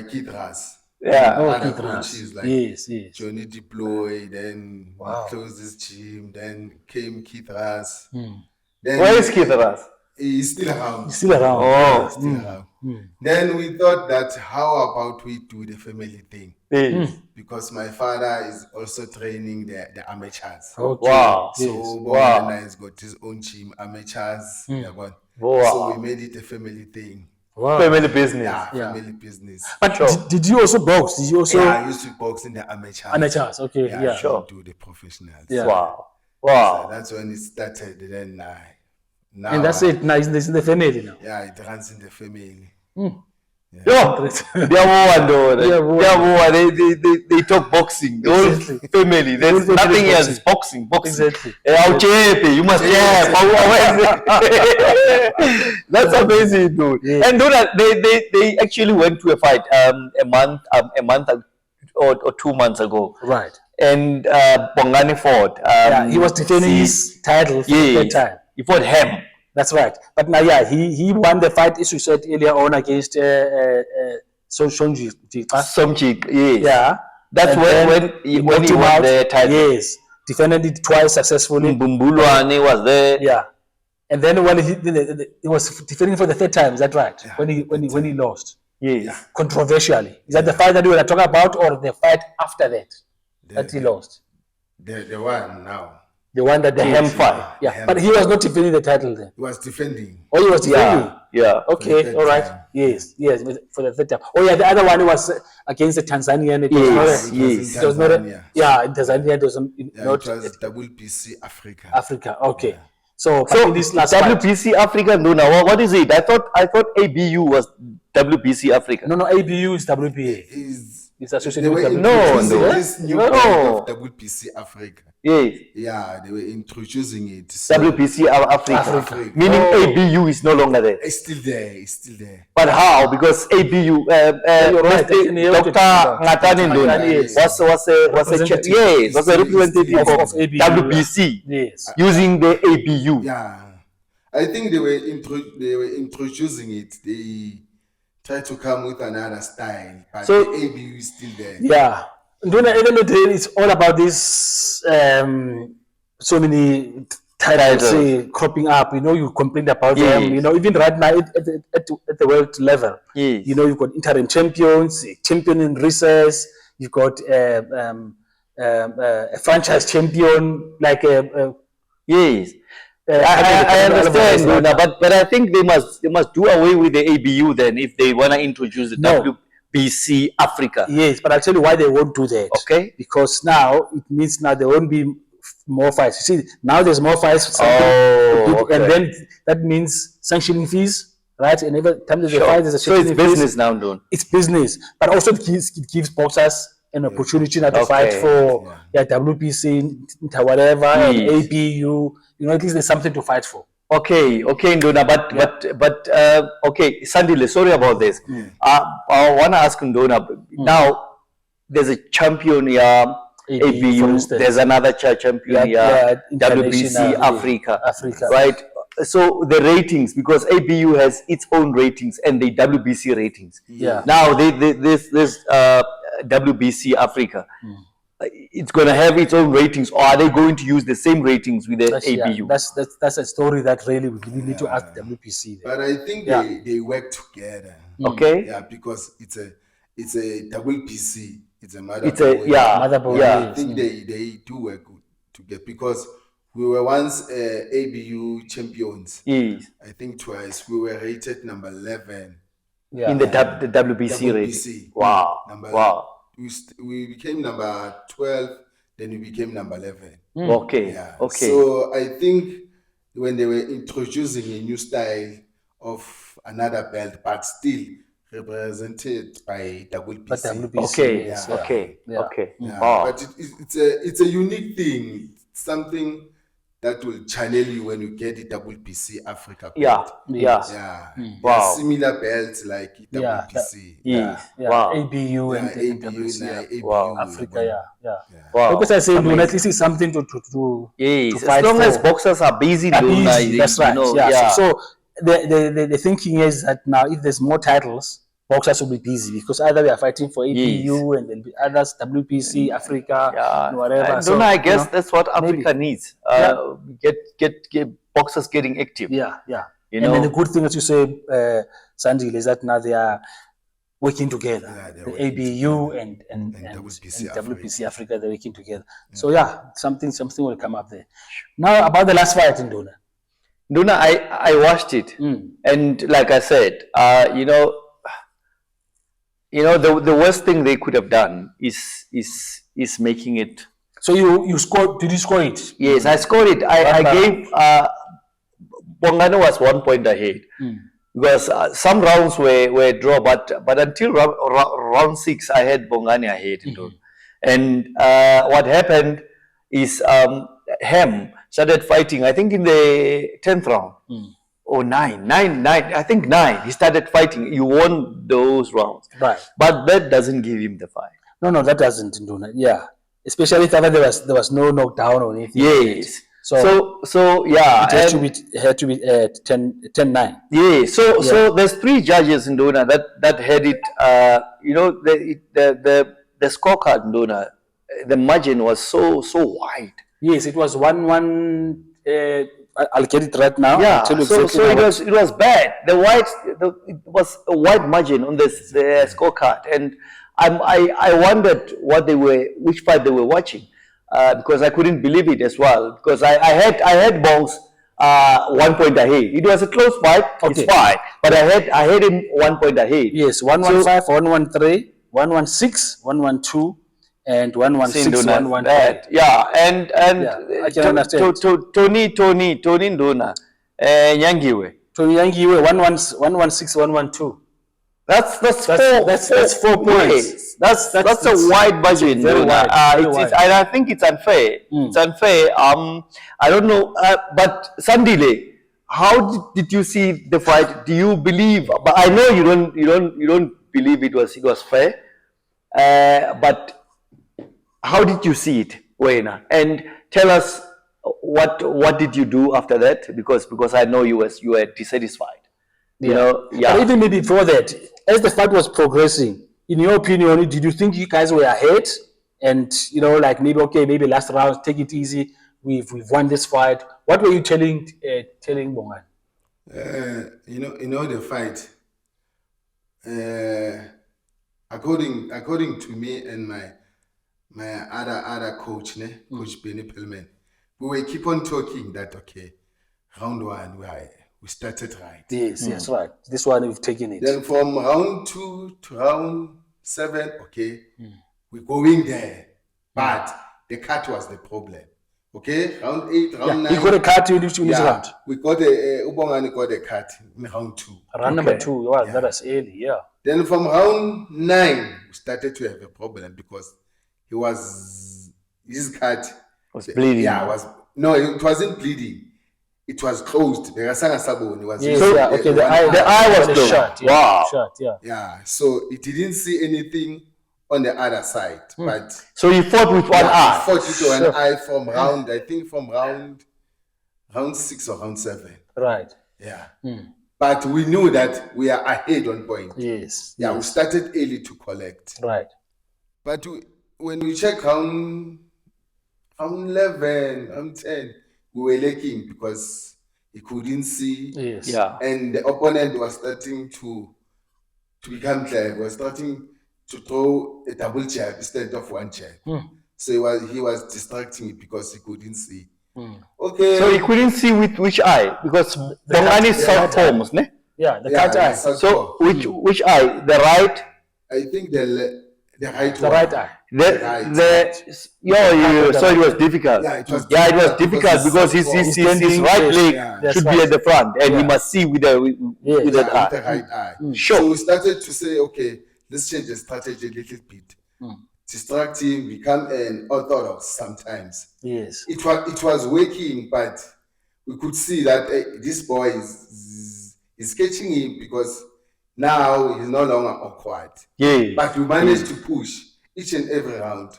Keith Ras. Yeah. Other Keith Ras. coaches like Yes. Johnny Deploy, then we closed his gym, then came Keith Ras. Then Where is Keith Ras? He's still around. Still around. Oh. Still around. Then we thought that how about we do the family thing? Because my father is also training the amateurs. Okay. Wow. So Bongani has got his own team, amateurs. Wow. So we made it a family thing. Wow. Family business. Yeah, family business. But did you also box? Did you also I used to box in the amateurs. amateurs? Okay, yeah. I didn't do the professionals. Yeah. Wow. So that's when it started. Then now And that's it. Now it's in the family now. Yeah, it runs in the family. Yo, they talk boxing. The whole family. There's The whole family nothing is else. Boxing. Exactly. You must That's amazing, dude. Yeah. And dude, they actually went to a fight a month or 2 months ago. Right. And Bongani fought. He was defending his title for the third time. He fought him. That's right. But now, he won the fight, as you said earlier on, against Sonji. Somchik, yes. Yeah. That's when he won the title. Yes. Defended it twice successfully. Bumbulwane was there. Yeah. And then when he was defending for the third time, is that right? Yeah, when he lost. Yes. Controversially. Is that the fight that we were talking about, or the fight after that that he lost? The one now. The one that The ham fight. Yeah. But he was not defending the title then. He was defending. Oh, he was defending. Yeah. Okay, third all right. time. Yes, for the third time. Oh, yeah, the other one was against the Tanzanian. It was Yes, not yes. It was not Tanzania. in Tanzania. It was not It was WPC Africa. Africa. Okay. So in this last fight, WBC Africa, no, now what is it? I thought ABU was WBC Africa. no, ABU is WPA. It's They associated were with WPA. introducing no. this new No. kind of WPC Africa. Yes. Yeah, they were introducing it. So WBC Africa. Africa. Meaning ABU is no longer there. it's still there. It's still there. But how? Because ABU, you're right. Dr. Ngatani Ndoni Yes. was a representative of ABU. WBC Yes. using the ABU. Yeah, I think they were introducing it. They tried to come with another style, but So- the ABU is still there. Yeah. Ndona, even though it's all about this, so many titles cropping up. You complained about them. Yes. Even right now at the world level. Yes. You've got interim champions, champion in recess. You've got a franchise champion like Yes. I understand, Dona, but I think they must do away with the ABU then if they want to introduce the WBC Africa. Yes, but I'll tell you why they won't do that. Okay. Because now it means now there won't be more fights. You see, now there's more fights. Okay. And then that means sanctioning fees, right? And every time there's a fight, there's a So it's sanctioning fees. business now, Don. It's business, but also it gives boxers an opportunity now to fight for WPC, whatever, and ABU. At least there's something to fight for. Okay, Ndona, but okay, Sandile, sorry about this. I want to ask Ndona, now there's a champion here, ABU, there's another champion here, WBC Africa, right? So the ratings, because ABU has its own ratings and the WBC ratings. Yeah. Now this WBC Africa, it's going to have its own ratings, or are they going to use the same ratings with the ABU? That's a story that really we need to ask WPC. But I think they work together. Okay. Yeah, because it's a WPC. It's a motherboard. It's a motherboard. Yeah, I think they do work together because we were once ABU champions. Yes. I think twice. We were rated number 11 in the WBC race. WBC. Wow. Wow. We became number 12, then we became number 11. Okay. Yeah. Okay. So I think when they were introducing a new style of another belt, but still represented by WBC. But WBC. Okay. Yes, Okay. Yeah. Okay. Yeah. Wow. But it's a unique thing. It's something that will channel you when you get the WBC Africa belt. Yeah. Yes. Yeah. Wow. There are similar belts like Yeah, WBC. Yes. Yeah. Wow. ABU and ABU, WBC. ABU, Wow. Africa, yeah. Wow. Because I say, Amazing. at least it's something to Yes. fight As long for. as boxers are busy, Easy, that's right. Yeah. Yeah. So the thinking is that now if there's more titles, boxers will be busy because either we are fighting for APU and there'll be others, WPC, Africa, and whatever. I guess that's what Africa needs. Get boxers getting active. Yeah. You And know. then the good thing, as you say, Sandile, is that now they are working together. Yeah, they're The working ABU together. and WBC WPC Africa, they're working together. So something will come up there. Now about the last fight in Dona. Duna, I watched it, and like I said, the worst thing they could have done is making it. So you scored? Did you score it? Yes, I scored it. I gave Bongani was 1 point ahead because some rounds were draw, but until round 6, I had Bongani ahead. And what happened is Hem started fighting. I think in the 10th round or 9. I think 9. He started fighting. You won those rounds, Right. but that doesn't give him the fight. No, that doesn't do that. Yeah, especially if there was no knockdown or anything. Yes. So it had to be 10-9. Yeah. So there's 3 judges in Dona that had it. The scorecard in Dona, the margin was so wide. Yes, it was 1-1. I'll get it right now. Yeah. I'll tell you So exactly it was bad. It was a wide margin on this the scorecard, and I wondered which fight they were watching, because I couldn't believe it as well, because I had Bongs 1 point ahead. It was a close fight. Okay. It's fine, but I had him 1 point ahead. Yes, 1-1-5, 1-1-3, 1-1-6, 1-1-2, and 1-1-6, 1-1-5. Yeah, and I can understand. Tony Nduna, Nyangiwe. Tony Yangiwe 1-1-6, 1-1-2. That's 4 points. That's a wide margin. Very wide. And I think it's unfair. It's unfair. I don't know. But Sandile, how did you see the fight? Do you believe? But I know you don't believe it was fair. But how did you see it, Wayna? And tell us what did you do after that? Because I know you were dissatisfied. But even maybe before that, as the fight was progressing, in your opinion, did you think you guys were ahead? And maybe last round, take it easy. We've won this fight. What were you telling Bongani? The fight. According to me and my other coach, Coach Benny Pillman, we were keep on talking that round 1 we started right. Yes, right. This one we've taken it. Then from round 2 to round 7, we're going there. But the cut was the problem. Okay, round 8, round 9. You got a cut in which round? We got Ubongani got a cut in round 2. Round number 2, that was early, yeah. Then from round 9, we started to have a problem because his cut was bleeding. Yeah, it wasn't bleeding. It was closed. The eye was closed. Shut, wow. Shut, yeah. So it didn't see anything on the other side. But so you fought with one eye. Fought with one eye from round 6 or round 7. Right. Yeah. But we knew that we are ahead on point. Yes. Yeah, we started early to collect. Right. But when we check round 11, round 10, we were lacking because he couldn't see. Yes. Yeah. And the opponent was starting to become clear. He was starting to throw a double jab instead of one jab. So he was distracting me because he couldn't see. Okay. So he couldn't see with which eye? Because Bongani saw Holmes, ne? Yeah, the Yeah, cat eye. So which eye? The right? I think the right The one. right eye. So it was difficult. Yeah, it was Yeah, it was difficult difficult because because his standing right face. leg Yeah. That's should be right. at the front, and he Yeah. must see with Yes. with yeah, that with the eye. right eye. Sure. So we started to say, okay, let's change the strategy a little bit. Distract him, become an orthodox sometimes. Yes. It was working, but we could see that this boy is catching him because now he's no longer awkward. Yeah. But we managed to push each and every round.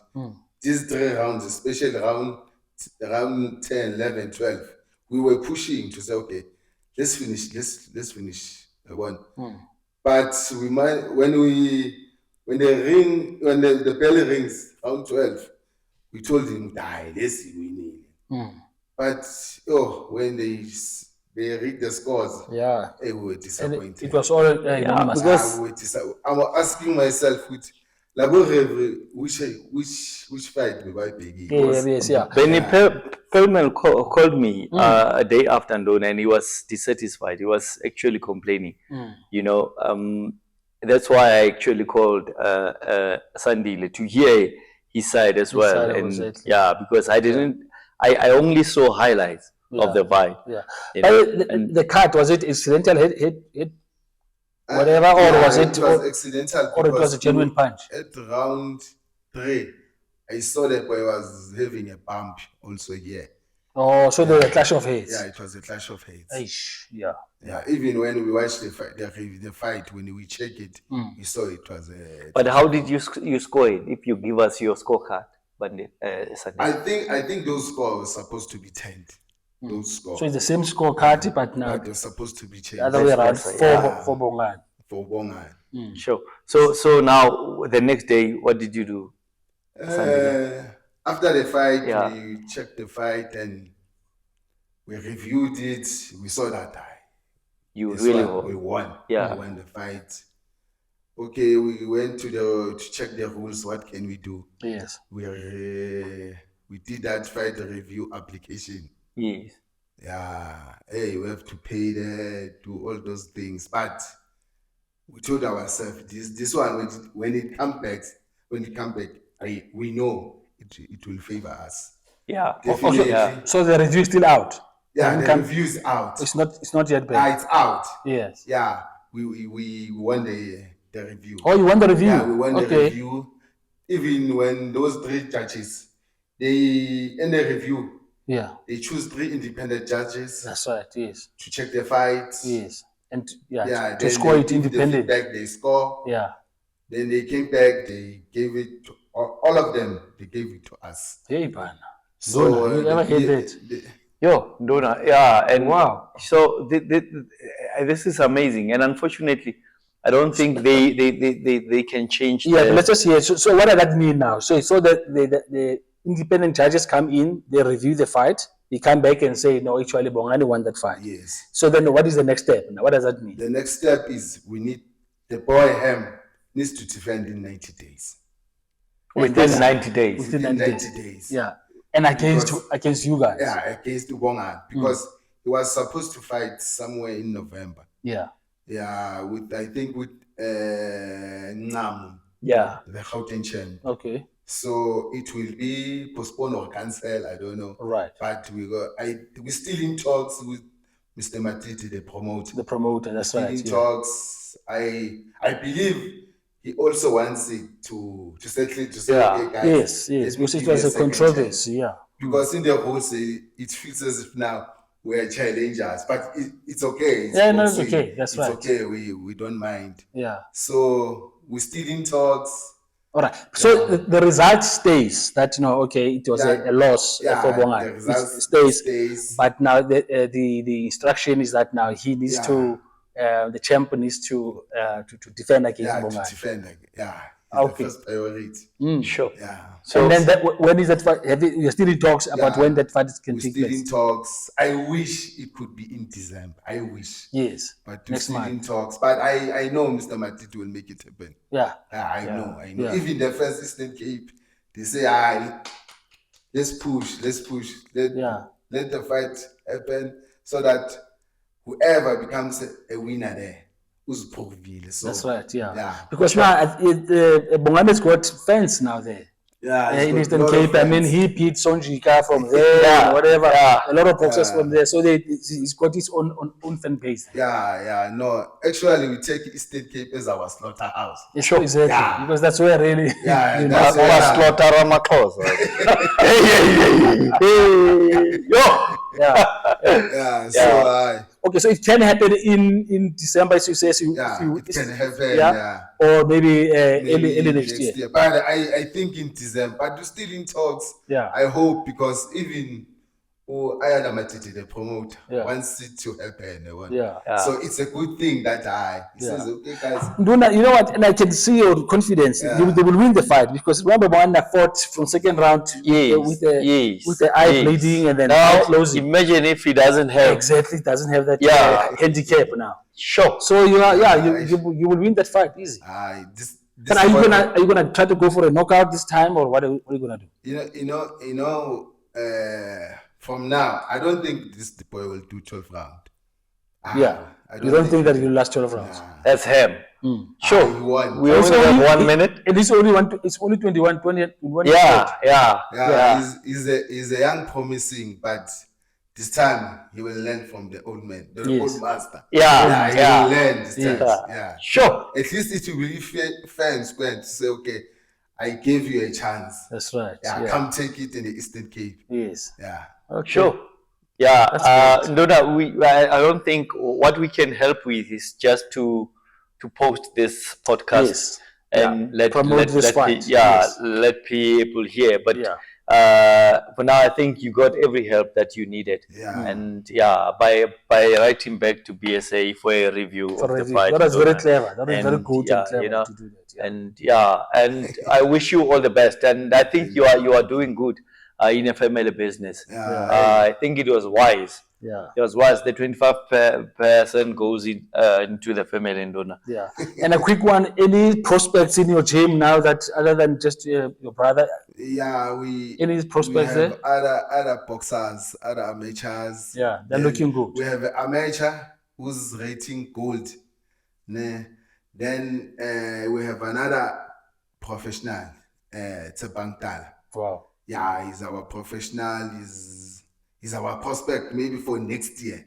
These 3 rounds, especially round 10, 11, 12, we were pushing to say, okay, let's finish the one. But we might when the bell rings round 12, we told him, die, let's see winning. But when they read the scores, Yeah. we were And disappointed. it was all anonymous. because- I was asking myself with which fight we might begin. Yes, yeah. Benny Perlman called me a day after Ndona, and he was dissatisfied. He was actually complaining. That's why I actually called Sandile to hear his side as well. side, And exactly. because I only saw highlights of the fight. Yeah. you But know, the cut, was it accidental hit whatever, or was it accidental? or it was a because genuine punch? At round 3, I saw that boy was having a bump also here. Oh, so there was a clash of heads. Yeah, it was a clash of heads. Aish, yeah. Yeah, even when we watched the fight, when we checked it, we saw it was a. But how did you score it? If you give us your scorecard, Sandile. I think those scores were supposed to be 10. Those scores. So it's the same scorecard, but now But they're supposed to be changed. the other way around That's right, for Bongani. For Bongani. Sure. So now the next day, what did you do? After the fight, Yeah. we checked the fight and we reviewed it. We saw that You this really one, we won. won. Yeah. We won the fight. Okay, we went to check the rules. What can we do? Yes. We did that fight review application. Yes. Yeah, hey, we have to pay do all those things. But we told ourselves this one when it comes back, we know it will favor us. Yeah. Definitely. Yeah. So the review is still out. Yeah, It the review is out. It's not yet back. It's out. Yes. Yeah, we won the review. Oh, you won the review? Yeah, we won the Okay. review. Even when those 3 judges, they in the review, Yeah. they choose 3 independent judges That's right. Yes. to check the fight. Yes. And Yeah, to then score they it give the independent. feedback, they score. Yeah. Then they came back, they gave it to all of them. They gave it to us. Hey, man. So you ever heard that? Yo, Dona. Yeah. And Wow. So this is amazing, and unfortunately, I don't think they can change. Yeah, but let's just hear. So what does that mean now? So that the independent judges come in, they review the fight, they come back and say, no, actually Bongani won that fight. Yes. So then what is the next step? Now, what does that mean? The next step is the boy Ham needs to defend in 90 days. Within 90 days. Within Within 90 90 days. Yeah. And against Because- you guys. Yeah, against Bongani. Because he was supposed to fight somewhere in November. Yeah. Yeah, with Ngam, Yeah. the Gauteng champ. Okay. So it will be postponed or cancelled, I don't know. Right. But we're still in talks with Mr. Matiti, the promoter. The promoter, that's Still right. in Yeah. talks. I believe he also wants it to settle it, to say, Yeah. okay, guys. Yes, let yes. me Because it give you was a second controversy. chance. Yeah. Because in the rules, it feels as if now we're challengers, but it's okay. Yeah, no, it's boxing. okay. That's it's right. okay. We don't mind. Yeah. So we're still in talks. All right. So the result stays that, okay, it was Yeah. a loss Yeah, for the Bongani. result It stays. stays. But now the instruction is that now he needs to, the champion needs to defend against Yeah, to Bongani. defend. Yeah. Okay. The first priority. Sure. Yeah. And then when is that fight? You're still in talks about Yeah. when that fight can We're take still place? in talks. I wish it could be in December. I wish. Yes. But we're Next still in month. talks. But I know Mr. Matiti will make it happen. Yeah. I know. Yeah. Even the first Eastern Cape, they say, let's push. Let Yeah. the fight happen so that whoever becomes a winner there, who's provile. So That's right, yeah. Yeah. Because now Bongami's got fans now there. Yeah, he's In got Eastern lot of Cape, I mean, fans. he beat Sonjika from there, Yeah, and whatever. yeah. A lot of boxers from there. So he's got his own fan base. Yeah, no. Actually, we take Eastern Cape as our slaughterhouse. Sure, exactly. Yeah. Because that's where really. Yeah, you know, that's where- Slaughter Ramaphosa. Yo. yeah. So Okay, so it can happen in December, as you say. So it can happen. yeah. Yeah. Or maybe, Maybe early next year. But I think in December, but we're still in talks. Yeah. I hope, because even I am the promoter Yeah. wants it to happen. Yeah. So it's a good thing that he says, okay, guys. Nduna, you know what? And I can see your confidence. Yeah. They will win the fight, because remember Moana fought from second round with the eye bleeding and then eye Now, closing. imagine if he doesn't have. Exactly, doesn't have that handicap now. Sure. So you will win that fight easy. This And are you gonna try to go for a knockout this time, or what are you gonna do? You know. From now, I don't think this boy will do 12 rounds. You don't think that he'll last 12 rounds? That's him. Sure. He won. We only have 1 minute. And it's only 21. Yeah. He's a young promising, but this time he will learn from the old man, the old master. He will learn this time. Yeah. Sure. At least it will be fair and square to say, okay, I gave you a chance. That's right. Come take it in the Eastern Cape. Yes. Yeah. Okay. Sure. Yeah. Nduna, I don't think what we can help with is just to post this podcast and let people hear. But for now, I think you got every help that you needed. Yeah. And by writing back to BSA for a review of the fight. That was very clever. That was very good and clever you know, to do that. And I wish you all the best. And I think you are doing good in a family business. I think it was wise. Yeah. It was wise. The 25% goes into the family in Nduna. Yeah. And a quick one, any prospects in your gym now that other than just your brother? Yeah, any prospects we have there? other boxers, other amateurs. Yeah, they're looking good. We have an amateur who's rating gold. Then we have another professional, Tsebangtala. Wow. Yeah, he's our professional. He's our prospect maybe for next year.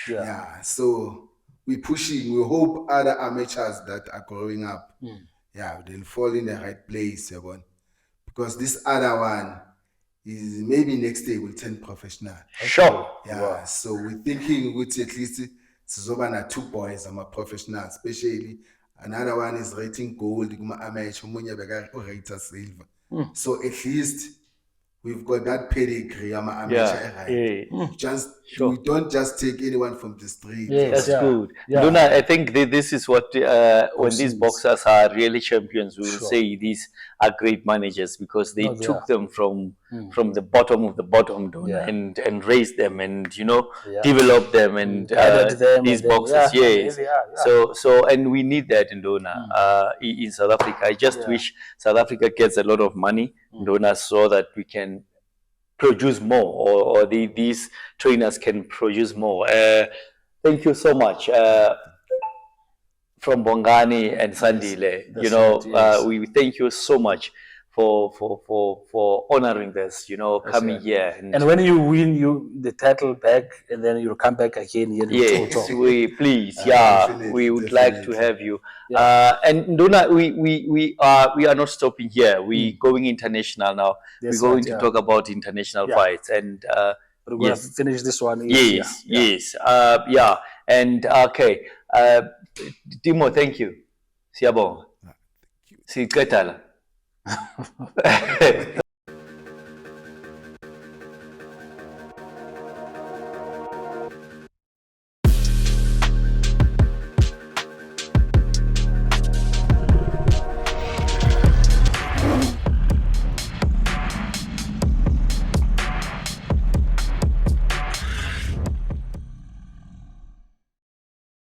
Yeah. So we're pushing. We hope other amateurs that are growing up, they'll fall in the right place. Because this other one is maybe next year will turn professional. Sure. Yeah. Wow. So we're thinking with at least Sizobana 2 boys. I'm a professional, especially. Another one is rating gold. Amateur, rated silver. So at least we've got that pedigree. I'm amateur. We don't just take anyone from the street. That's good. Nduna, I think this is what when these boxers are really champions, we will say these are great managers, because they took them from the bottom of the bottom, and raised them, and developed them, and these boxers. So and we need that in Nduna in South Africa. I just wish South Africa gets a lot of money, Nduna, so that we can produce more, or these trainers can produce more. Thank you so much from Bongani and Sandile. We thank you so much for honoring this, coming here. And when you win the title back, and then you'll come back again here. Yes, we would like to have you. And Nduna, we are not stopping here. We're going international now. We're going to talk about international fights, and we're going to finish this one. Yes. And okay, Timo, thank you. Siyabonga. Siqedala.